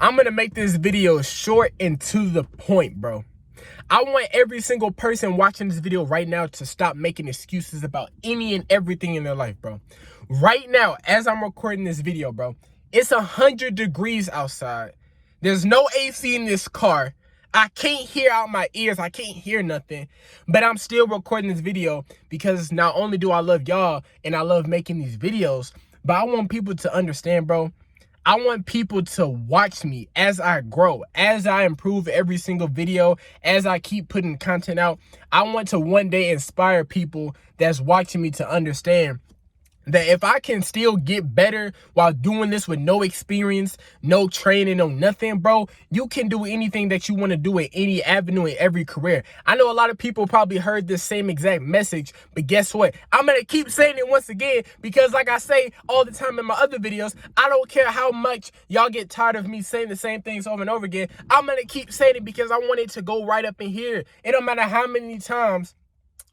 I'm gonna make this video short and to the point, bro. I want every single person watching this video right now to stop making excuses about any and everything in their life, bro. Right now, as I'm recording this video, bro, it's 100 degrees outside. There's no AC in this car. I can't hear out my ears. I can't hear nothing. But I'm still recording this video because not only do I love y'all and I love making these videos, but I want people to understand, bro. I want people to watch me as I grow, as I improve every single video, as I keep putting content out. I want to one day inspire people that's watching me to understand that if I can still get better while doing this with no experience, no training, no nothing, bro, you can do anything that you want to do in any avenue in every career. I know a lot of people probably heard this same exact message, but guess what? I'm going to keep saying it once again because like I say all the time in my other videos, I don't care how much y'all get tired of me saying the same things over and over again. I'm going to keep saying it because I want it to go right up in here. It don't matter how many times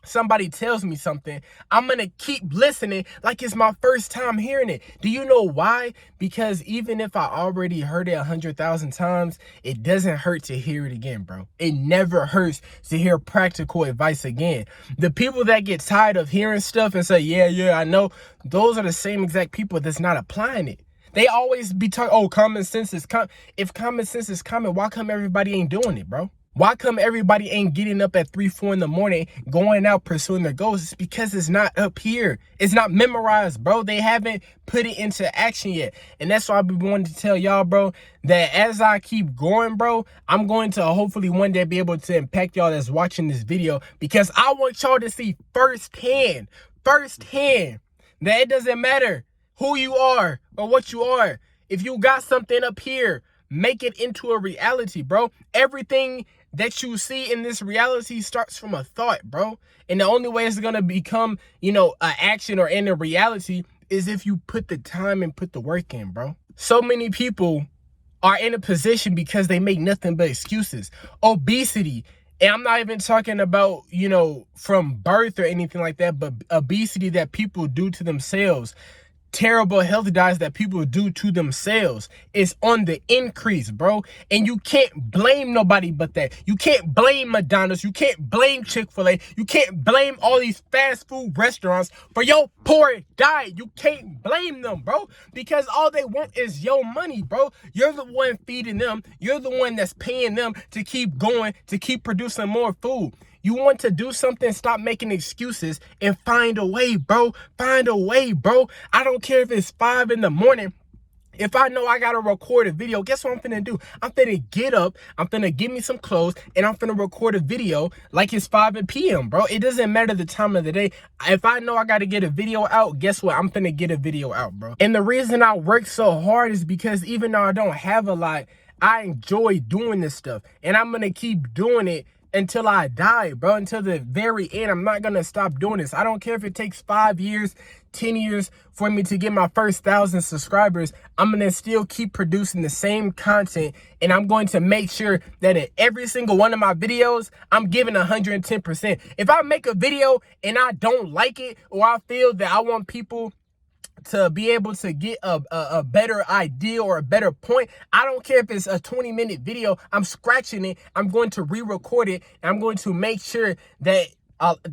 somebody tells me something, I'm gonna keep listening like it's my first time hearing it. Do you know why? Because even if I already heard it 100,000 times, it doesn't hurt to hear it again, bro. It never hurts to hear practical advice again. The people that get tired of hearing stuff and say, yeah, I know, those are the same exact people that's not applying it. They always be talking, oh, common sense is if common sense is common, why come everybody ain't doing it, bro? Why come everybody ain't getting up at 3, 4 in the morning, going out pursuing their goals? It's because it's not up here. It's not memorized, bro. They haven't put it into action yet. And that's why I've been wanting to tell y'all, bro, that as I keep going, bro, I'm going to hopefully one day be able to impact y'all that's watching this video because I want y'all to see firsthand, that it doesn't matter who you are or what you are. If you got something up here, make it into a reality, bro. Everything that you see in this reality starts from a thought, bro. And the only way it's going to become, an action or in a reality is if you put the time and put the work in, bro. So many people are in a position because they make nothing but excuses. Obesity. And I'm not even talking about, from birth or anything like that, but obesity that people do to themselves. Terrible health diets that people do to themselves is on the increase, bro. And you can't blame nobody but that. You can't blame McDonald's. You can't blame Chick-fil-A. You can't blame all these fast food restaurants for your poor diet. You can't blame them, bro, because all they want is your money, bro. You're the one feeding them. You're the one that's paying them to keep going, to keep producing more food. You want to do something, stop making excuses and find a way, bro. Find a way, bro. I don't care if it's 5 in the morning. If I know I got to record a video, guess what I'm finna do? I'm finna get up, I'm finna get me some clothes, and I'm finna record a video like it's 5 p.m., bro. It doesn't matter the time of the day. If I know I got to get a video out, guess what? I'm finna get a video out, bro. And the reason I work so hard is because even though I don't have a lot, I enjoy doing this stuff. And I'm gonna keep doing it until I die, bro, until the very end. I'm not gonna stop doing this. I don't care if it takes 5 years, 10 years for me to get my first 1,000 subscribers. I'm gonna still keep producing the same content, and I'm going to make sure that in every single one of my videos, I'm giving 110%. If I make a video and I don't like it, or I feel that I want people to be able to get a better idea or a better point, I don't care if it's a 20-minute video, I'm scratching it, I'm going to re-record it, and I'm going to make sure that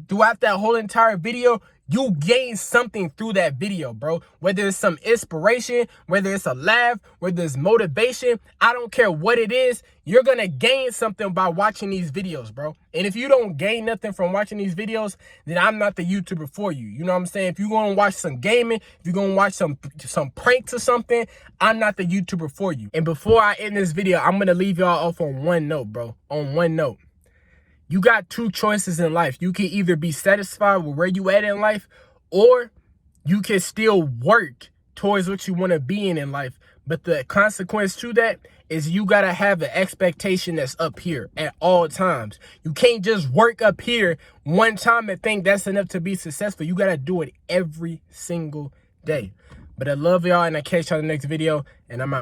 throughout that whole entire video, you gain something through that video, bro. Whether it's some inspiration, whether it's a laugh, whether it's motivation, I don't care what it is, you're gonna gain something by watching these videos, bro. And if you don't gain nothing from watching these videos, then I'm not the YouTuber for you. You know what I'm saying? If you're gonna watch some gaming, if you're gonna watch some pranks or something, I'm not the YouTuber for you. And before I end this video, I'm gonna leave y'all off on one note, bro. On one note. You got 2 choices in life. You can either be satisfied with where you at in life, or you can still work towards what you want to be in life. But the consequence to that is you got to have an expectation that's up here at all times. You can't just work up here one time and think that's enough to be successful. You got to do it every single day. But I love y'all, and I catch y'all in the next video, and I'm out.